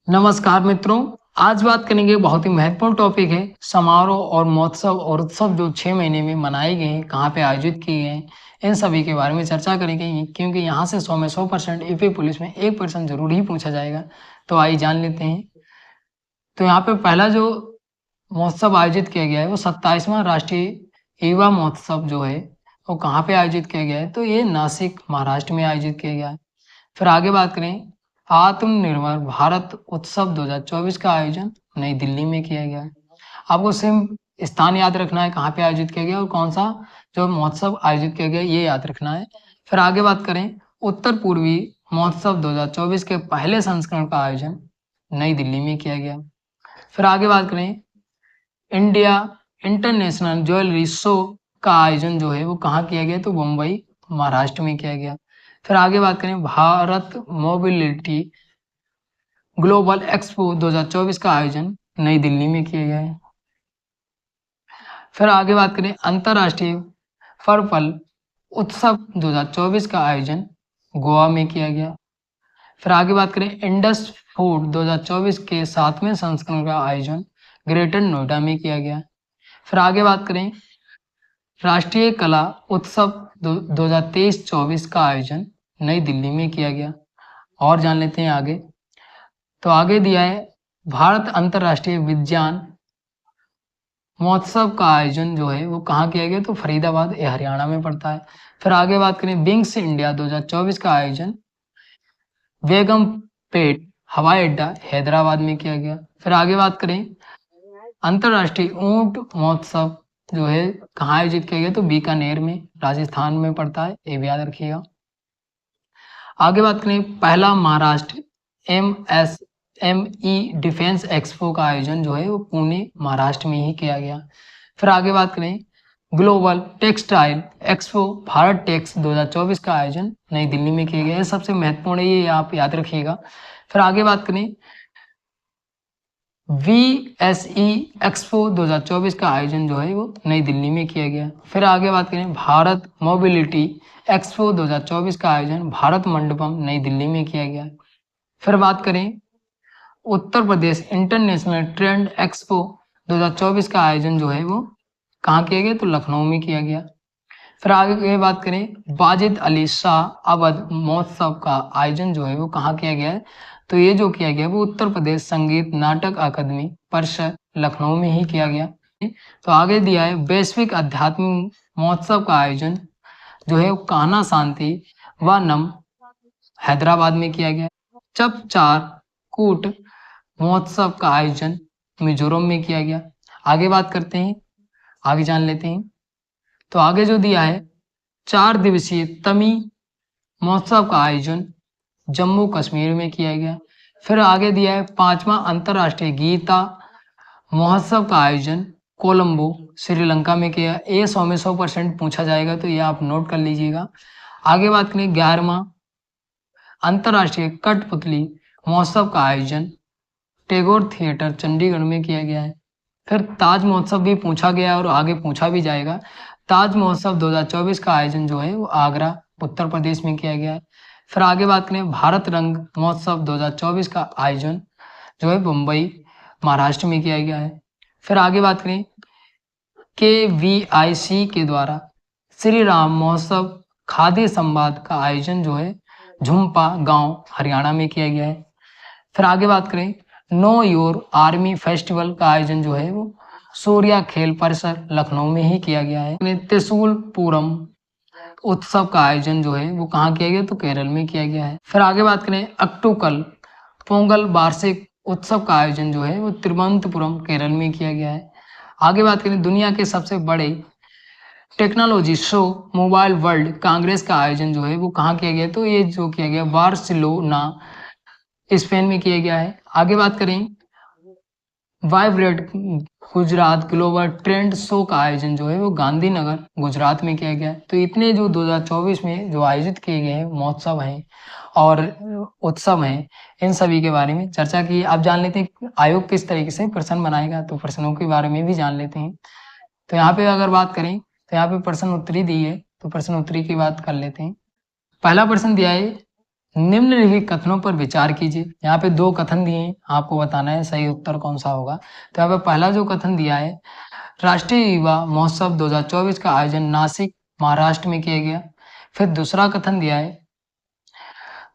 नमस्कार मित्रों। आज बात करेंगे बहुत ही महत्वपूर्ण टॉपिक है समारोह और महोत्सव और उत्सव जो 6 महीने में मनाए गए हैं, कहाँ पे आयोजित किए गए हैं, इन सभी के बारे में चर्चा करेंगे क्योंकि यहाँ से 100 में 100% यूपी पुलिस में 1% जरूर ही पूछा जाएगा। तो आइए जान लेते हैं। तो यहाँ पे पहला जो महोत्सव आयोजित किया गया है वो 27वां राष्ट्रीय युवा महोत्सव जो है वो कहाँ पे आयोजित किया गया है, तो ये नासिक महाराष्ट्र में आयोजित किया गया है। फिर आगे बात करें, आत्मनिर्भर भारत उत्सव 2024 का आयोजन नई दिल्ली में किया गया है। आपको सेम स्थान याद रखना है कहाँ पे आयोजित किया गया और कौन सा जो महोत्सव आयोजित किया गया ये याद रखना है। फिर आगे बात करें, उत्तर पूर्वी महोत्सव 2024 के पहले संस्करण का आयोजन नई दिल्ली में किया गया। फिर आगे बात करें, इंडिया इंटरनेशनल ज्वेलरी शो का आयोजन जो है वो कहाँ किया गया, तो मुंबई महाराष्ट्र में किया गया। फिर आगे बात करें, भारत मोबिलिटी ग्लोबल एक्सपो 2024 का आयोजन नई दिल्ली में किया गया है। फिर आगे बात करें, अंतर्राष्ट्रीय पर्पल उत्सव 2024 का आयोजन गोवा में किया गया। फिर आगे बात करें, इंडस फूड 2024 के 7वें संस्करण का आयोजन ग्रेटर नोएडा में किया गया। फिर आगे बात करें, राष्ट्रीय कला उत्सव 2023-24 का आयोजन नई दिल्ली में किया गया। और जान लेते हैं आगे। तो आगे दिया है, भारत अंतर्राष्ट्रीय विज्ञान महोत्सव का आयोजन जो है वो कहाँ किया गया, तो फरीदाबाद, ये हरियाणा में पड़ता है। फिर आगे बात करें, विंग्स इंडिया 2024 का आयोजन बेगमपेट हवाई अड्डा हैदराबाद में किया गया। फिर आगे बात करें, अंतर्राष्ट्रीय ऊंट महोत्सव जो है कहाँ आयोजित किया गया, तो बीकानेर में, राजस्थान में पड़ता है, ये भी याद रखिएगा। आगे बात करें, पहला महाराष्ट्र MSME डिफेंस एक्सपो का आयोजन जो है वो पुणे महाराष्ट्र में ही किया गया। फिर आगे बात करें, global textile expo Bharat Tex 2024 का आयोजन नई दिल्ली में किया गया है। सबसे महत्वपूर्ण है, ये आप याद रखिएगा। फिर आगे बात करें, VSE एक्सपो 2024 का आयोजन जो है वो नई दिल्ली में किया गया। फिर आगे बात करें, भारत मोबिलिटी एक्सपो 2024 का आयोजन भारत मंडपम नई दिल्ली में किया गया। फिर बात करें, Uttar Pradesh international trend expo 2024 का आयोजन जो है वो कहाँ किया गया, तो लखनऊ में किया गया। फिर आगे बात करें, वाजिद अली शाह अवध महोत्सव का आयोजन जो है वो कहाँ किया गया है, तो ये जो किया गया वो उत्तर प्रदेश संगीत नाटक अकादमी परिषद लखनऊ में ही किया गया। तो आगे दिया है, वैश्विक आध्यात्मिक महोत्सव का आयोजन जो है वो कान्हा शांति वनम हैदराबाद में किया गया। चप चार कूट महोत्सव का आयोजन मिजोरम में किया गया। आगे बात करते हैं, आगे जान लेते हैं। तो आगे जो दिया है, 4 दिवसीय तमी महोत्सव का आयोजन जम्मू कश्मीर में किया गया। फिर आगे दिया है, 5वां अंतर्राष्ट्रीय गीता महोत्सव का आयोजन कोलंबो श्रीलंका में किया। ये 100 में 100% पूछा जाएगा, तो ये आप नोट कर लीजिएगा। आगे बात करें, 11वां अंतर्राष्ट्रीय कठपुतली महोत्सव का आयोजन टैगोर थिएटर चंडीगढ़ में किया गया है। फिर ताज महोत्सव भी पूछा गया और आगे पूछा भी जाएगा। ताज महोत्सव 2024 का आयोजन जो है वो आगरा उत्तर प्रदेश में किया गया है। फिर आगे बात करें, भारत रंग महोत्सव 2024 का आयोजन जो है मुंबई महाराष्ट्र में किया गया है। फिर आगे बात करें, KVIC के द्वारा श्री राम महोत्सव खाद्य संवाद का आयोजन जो है झुम्पा गांव हरियाणा में किया गया है। फिर आगे बात करें, नो योर आर्मी फेस्टिवल का आयोजन जो है वो सूर्या खेल परिसर लखनऊ में ही किया गया है। त्रिशूल पूरम उत्सव का आयोजन जो है वो कहाँ किया गया, तो केरल में किया गया है। फिर आगे बात करें, अक्टूकल पोंगल वार्षिक उत्सव का आयोजन जो है वो तिरुवनंतपुरम केरल में किया गया है। आगे बात करें, दुनिया के सबसे बड़े technology show mobile world Congress का आयोजन जो है वो कहाँ किया गया, तो ये जो किया गया बार्सिलोना स्पेन में किया गया है। आगे बात करें, vibrate Gujarat global trend show का आयोजन जो है वो गांधीनगर गुजरात में किया गया है। तो इतने जो 2024 में जो आयोजित किए गए हैं महोत्सव हैं और उत्सव हैं, इन सभी के बारे में चर्चा की। आप जान लेते हैं आयोग किस तरीके से प्रश्न बनाएगा, तो प्रश्नों के बारे में भी जान लेते हैं। तो यहाँ पे अगर बात करें, तो यहाँ पे प्रश्न उत्तरी दी है, तो प्रश्न उत्तरी की बात कर लेते हैं। पहला प्रश्न दिया है, निम्नलिखित कथनों पर विचार कीजिए। यहाँ पे दो कथन दिए हैं, आपको बताना है सही उत्तर कौन सा होगा। तो यहाँ पे पहला जो कथन दिया है, राष्ट्रीय युवा महोत्सव 2024 का आयोजन नासिक महाराष्ट्र में किया गया। फिर दूसरा कथन दिया है,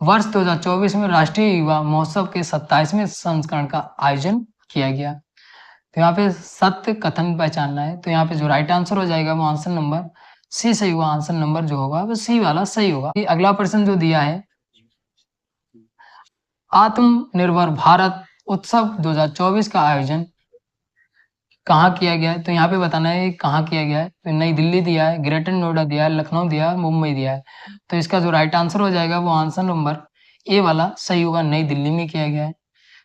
वर्ष 2024 में राष्ट्रीय युवा महोत्सव के 27वें संस्करण का आयोजन किया गया। तो यहाँ पे सत्य कथन पहचानना है। तो यहाँ पे जो राइट आंसर हो जाएगा वो आंसर नंबर सी सही होगा। आंसर नंबर जो होगा वो सी वाला सही होगा। अगला प्रश्न जो दिया है, आत्मनिर्भर भारत उत्सव 2024 का आयोजन कहाँ किया गया है? तो यहाँ पे बताना है कहाँ किया गया है। तो नई दिल्ली दिया है, ग्रेटर नोएडा दिया है, लखनऊ दिया है, मुंबई दिया है। तो इसका जो राइट आंसर हो जाएगा वो आंसर नंबर ए वाला सही होगा, नई दिल्ली में किया गया है।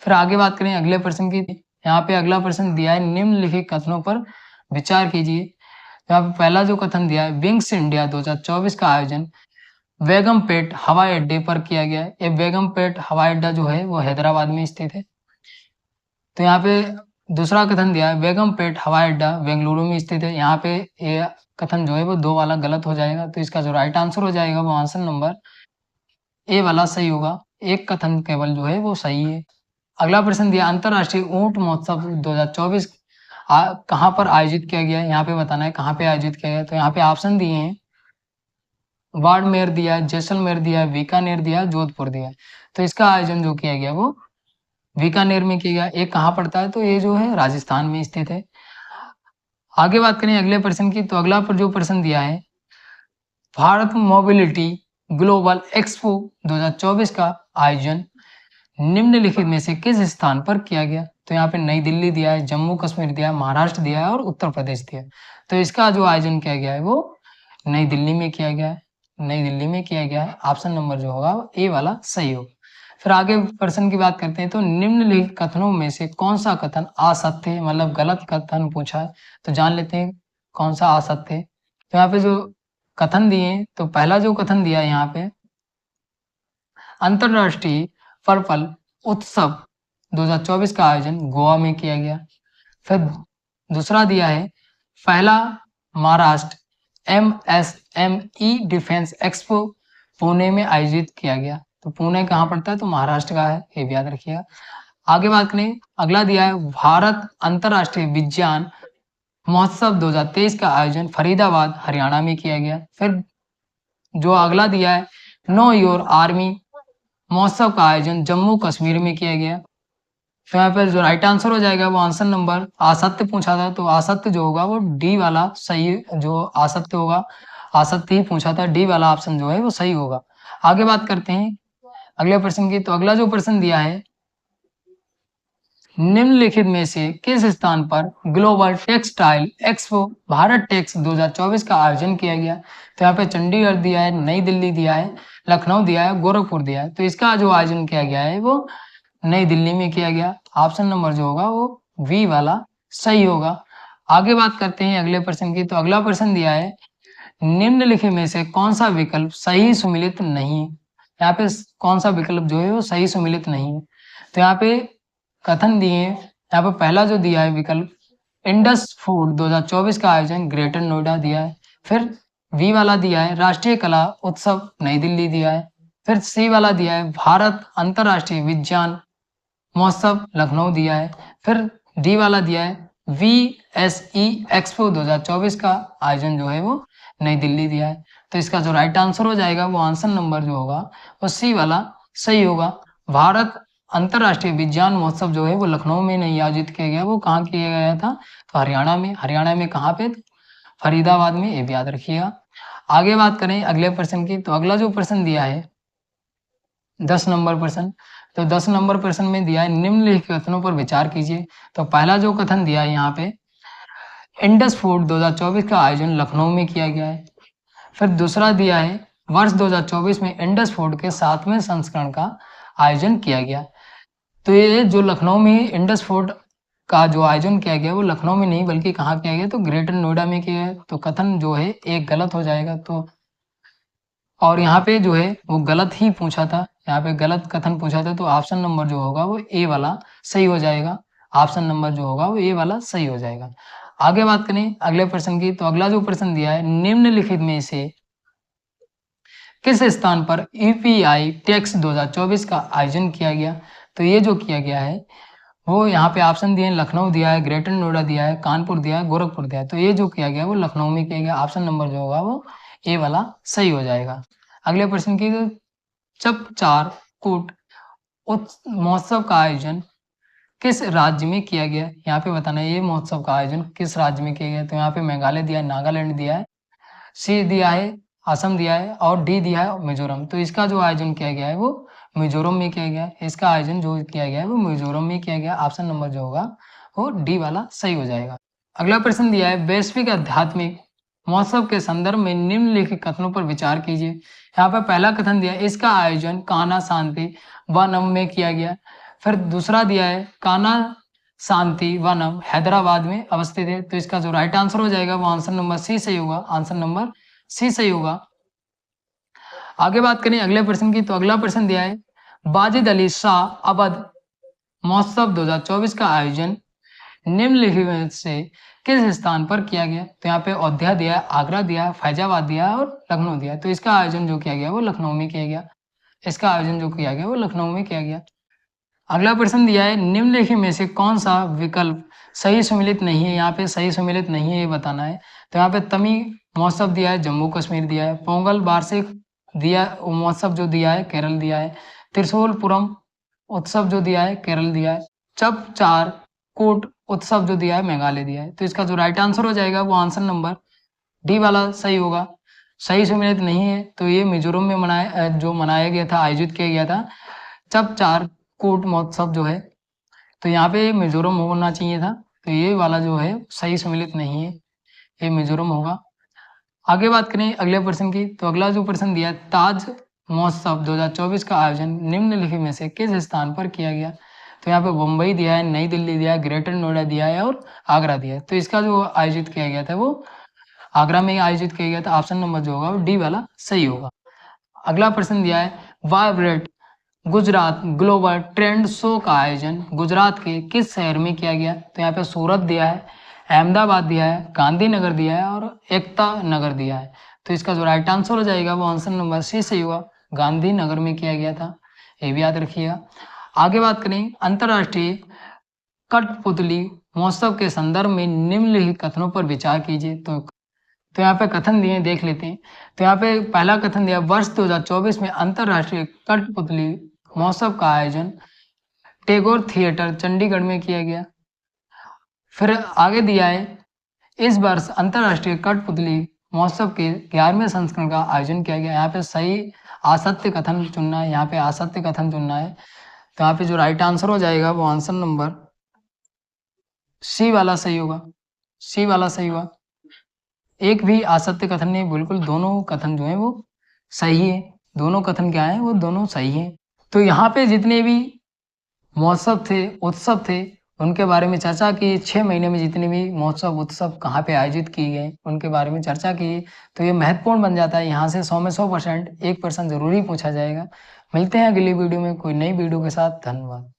फिर आगे बात करें अगले प्रश्न की। यहाँ पे अगला प्रश्न दिया है, निम्नलिखित कथनों पर विचार कीजिए। यहाँ पे पहला जो कथन दिया है, विंग्स इंडिया 2024 का आयोजन बेगमपेट हवाई अड्डे पर किया गया है। ये बेगमपेट हवाई अड्डा जो है वो हैदराबाद में स्थित है। तो यहाँ पे दूसरा कथन दिया है, बेगमपेट हवाई अड्डा बेंगलुरु में स्थित है। यहाँ पे ये कथन जो है वो दो वाला गलत हो जाएगा। तो इसका जो राइट आंसर हो जाएगा वो आंसर नंबर ए वाला सही होगा। एक कथन केवल जो है वो सही है। अगला प्रश्न दिया, अंतरराष्ट्रीय ऊंट महोत्सव 2024 कहाँ पर आयोजित किया गया है? यहाँ पे बताना है कहाँ पे आयोजित किया गया। तो यहाँ पे ऑप्शन दिए हैं, बाड़मेर दिया है, जैसलमेर दिया है, बीकानेर दिया है, जोधपुर दिया है। तो इसका आयोजन जो किया गया वो बीकानेर में किया गया। ये कहाँ पड़ता है? तो ये जो है राजस्थान में स्थित है। आगे बात करें अगले प्रश्न की। तो अगला जो प्रश्न दिया है, भारत मोबिलिटी ग्लोबल एक्सपो 2024 का आयोजन निम्नलिखित में से किस स्थान पर किया गया? तो यहाँ पे नई दिल्ली दिया है, जम्मू कश्मीर दिया है, महाराष्ट्र दिया है और उत्तर प्रदेश दिया है। तो इसका जो आयोजन किया गया है वो नई दिल्ली में किया गया है। नई दिल्ली में किया गया है। ऑप्शन नंबर जो होगा ए वाला सही होगा। फिर आगे प्रश्न की बात करते हैं। तो निम्नलिखित कथनों में से कौन सा कथन असत्य है, मतलब गलत कथन पूछा है। तो जान लेते हैं कौन सा असत्य है। तो यहाँ पे जो कथन दिए, तो पहला जो कथन दिया है यहाँ पे, अंतरराष्ट्रीय पर्पल उत्सव 2024 का आयोजन गोवा में किया गया। फिर दूसरा दिया है, पहला Maharashtra MSME defence expo Pune में आयोजित किया गया। तो पुणे कहाँ पड़ता है? तो महाराष्ट्र का है, ये भी याद रखिएगा। आगे बात करें, अगला दिया है, भारत अंतरराष्ट्रीय विज्ञान महोत्सव 2023 का आयोजन फरीदाबाद हरियाणा में किया गया। फिर जो अगला दिया है, नो योर आर्मी महोत्सव का आयोजन जम्मू कश्मीर में किया गया। तो यहाँ पर जो राइट आंसर हो जाएगा वो आंसर नंबर असत्य पूछा था। तो असत्य जो होगा वो डी वाला सही, जो असत्य होगा असत्य ही पूछा था, डी वाला ऑप्शन जो है वो सही होगा। आगे बात करते हैं अगले प्रश्न की। तो अगला जो प्रश्न दिया है, निम्नलिखित में से किस स्थान पर global textile expo Bharat Tex 2024 का आयोजन किया गया? तो यहाँ पे चंडीगढ़ दिया है, नई दिल्ली दिया है, लखनऊ दिया है, गोरखपुर दिया है। तो इसका जो आयोजन किया गया है वो नई दिल्ली में किया गया। ऑप्शन नंबर जो होगा वो बी वाला सही होगा। आगे बात करते हैं अगले प्रश्न की। तो अगला प्रश्न दिया है, निम्नलिखित में से कौन सा विकल्प सही सुमिलित नहीं है? यहाँ पे कौन सा विकल्प जो है वो सही सुमिलित नहीं है। तो यहाँ पे कथन दिए, यहाँ पे पहला जो दिया है विकल्प, इंडस फूड 2024 का आयोजन ग्रेटर नोएडा दिया है। फिर बी वाला दिया है, राष्ट्रीय कला उत्सव नई दिल्ली दिया है। फिर सी वाला दिया है, भारत अंतरराष्ट्रीय विज्ञान महोत्सव लखनऊ दिया है। फिर डी वाला दिया है, VSE एक्सपो 2024 का आयोजन जो है वो नई दिल्ली दिया है। तो इसका जो राइट आंसर हो जाएगा वो आंसर नंबर जो होगा वो सी वाला सही होगा। भारत अंतरराष्ट्रीय विज्ञान महोत्सव जो है वो लखनऊ में नहीं आयोजित किया गया, वो कहाँ किया गया था? तो हरियाणा में। हरियाणा में कहाँ पे? फरीदाबाद में, ये भी याद रखिएगा। आगे बात करें अगले प्रश्न की। तो अगला जो प्रश्न दिया है 10 नंबर प्रश्न। तो 10 नंबर प्रश्न में दिया है, निम्नलिखित कथनों पर विचार कीजिए। तो पहला जो कथन दिया है यहाँ पे, इंडस फूड 2024 का आयोजन लखनऊ में किया गया है। फिर दूसरा दिया है, वर्ष 2024 में इंडस फूड के 7वें संस्करण का आयोजन किया गया। तो ये जो लखनऊ में इंडस फूड का जो आयोजन किया गया वो लखनऊ में नहीं बल्कि कहाँ किया गया? तो ग्रेटर नोएडा में किया गया। तो कथन जो है एक गलत हो जाएगा। तो और यहाँ पे जो है वो गलत ही पूछा था, यहाँ पे गलत कथन पूछा था। तो ऑप्शन नंबर जो होगा वो ए वाला सही हो जाएगा। ऑप्शन नंबर जो होगा वो ए वाला सही हो जाएगा। आगे बात करें अगले प्रश्न की। तो अगला जो प्रश्न दिया है, निम्नलिखित में से किस स्थान पर यूपीआई टैक्स 2024 का आयोजन किया गया? तो ये जो किया गया है वो यहाँ पे ऑप्शन दिए हैं, लखनऊ दिया है, ग्रेटर नोएडा दिया है, कानपुर दिया है, गोरखपुर दिया है। तो ये जो किया गया वो लखनऊ में किया गया। ऑप्शन नंबर जो होगा वो ए वाला सही हो जाएगा। अगले प्रश्न की, चप चार कूट महोत्सव का आयोजन किस राज्य में किया गया? यहाँ पे बताना है ये महोत्सव का आयोजन किस राज्य में किया गया। तो यहाँ पे मेघालय दिया है, नागालैंड दिया है, सी दिया है, असम दिया है और डी दिया है मिजोरम। तो इसका जो आयोजन किया गया है वो मिजोरम में किया गया है। इसका आयोजन जो किया गया है वो मिजोरम में किया गया। ऑप्शन नंबर जो होगा वो डी वाला सही हो जाएगा। अगला प्रश्न दिया है, वैश्विक आध्यात्मिक महोत्सव के संदर्भ में निम्नलिखित कथनों पर विचार कीजिए। यहाँ पर पहला कथन दिया है, इसका आयोजन कान्हा शांति वनम में किया गया। फिर दूसरा दिया है, कान्हा शांति वनम हैदराबाद में अवस्थित है। तो इसका जो राइट आंसर हो जाएगा वो आंसर नंबर सी सही होगा। आंसर नंबर सी सही होगा। आगे बात करें अगले प्रश्न की, तो अगला प्रश्न दिया है, वाजिद अली शाह अवध महोत्सव 2024 का आयोजन निम्नलिखित में से किस स्थान पर किया गया? तो यहाँ पे अयोध्या दिया है, आगरा दिया है, फैजाबाद दिया है और लखनऊ दिया है। तो इसका आयोजन जो किया गया वो लखनऊ में किया गया। इसका आयोजन जो किया गया वो लखनऊ में किया गया। अगला प्रश्न दिया है, निम्नलिखित में से कौन सा विकल्प सही सम्मिलित नहीं है? यहाँ पे सही सम्मिलित नहीं है ये बताना है। तो यहाँ पे तमी महोत्सव दिया है, जम्मू कश्मीर दिया है, पोंगल वार्षिक दिया महोत्सव जो दिया है केरल दिया है, त्रिशूलपुरम उत्सव जो दिया है केरल दिया है, चप चार कोट उत्सव जो दिया है मेघालय दिया है। तो इसका जो राइट आंसर हो जाएगा वो आंसर नंबर डी वाला सही होगा। सही सम्मिलित नहीं है तो ये मिजोरम में मनाया गया था, आयोजित किया गया था चप चार कोट महोत्सव जो है। तो यहाँ पे मिजोरम होना चाहिए था। तो ये वाला जो है सही सम्मिलित नहीं है, ये मिजोरम होगा। आगे बात करें अगले प्रश्न की, तो अगला जो प्रश्न दिया है, ताज महोत्सव 2024 का आयोजन निम्नलिखित में से किस स्थान पर किया गया? तो यहाँ पे मुंबई दिया है, नई दिल्ली दिया है, ग्रेटर नोएडा दिया है और आगरा दिया है। तो इसका जो आयोजित किया गया था वो आगरा में आयोजित किया गया था। ऑप्शन नंबर जो होगा वो डी वाला सही होगा। अगला प्रश्न दिया है, vibrate Gujarat global trend show का आयोजन गुजरात के किस शहर में किया गया? तो यहाँ पे सूरत दिया है, अहमदाबाद दिया है, गांधीनगर दिया है और एकता नगर दिया है। तो इसका जो राइट आंसर हो जाएगा वो आंसर नंबर सी सही होगा। गांधीनगर में किया गया था, ये भी याद रखिएगा। आगे बात करें, अंतर्राष्ट्रीय कठपुतली महोत्सव के संदर्भ में निम्नलिखित कथनों पर विचार कीजिए। तो यहाँ पे कथन दिए देख लेते हैं। तो यहाँ पे पहला कथन दिया, वर्ष 2024 में अंतर्राष्ट्रीय कठपुतली महोत्सव का आयोजन टैगोर थिएटर चंडीगढ़ में किया गया। फिर आगे दिया है, इस वर्ष अंतर्राष्ट्रीय कठपुतली महोत्सव के 11वें संस्करण का आयोजन किया गया। यहाँ पे सही असत्य कथन चुनना है, यहाँ पे असत्य कथन चुनना है। तो यहाँ पे जो राइट आंसर हो जाएगा वो आंसर नंबर सी वाला सही होगा। सी वाला सही होगा। एक भी असत्य कथन नहीं, बिल्कुल दोनों कथन जो है वो सही है। दोनों कथन क्या है वो दोनों सही है। तो यहाँ पे जितने भी महोत्सव थे उत्सव थे उनके बारे में चर्चा की। 6 महीने में जितने भी महोत्सव उत्सव कहाँ पे आयोजित किए गए उनके बारे में चर्चा की। तो ये महत्वपूर्ण बन जाता है। यहाँ से 100 में 100% 1% जरूर ही पूछा जाएगा। मिलते हैं अगली वीडियो में कोई नई वीडियो के साथ। धन्यवाद।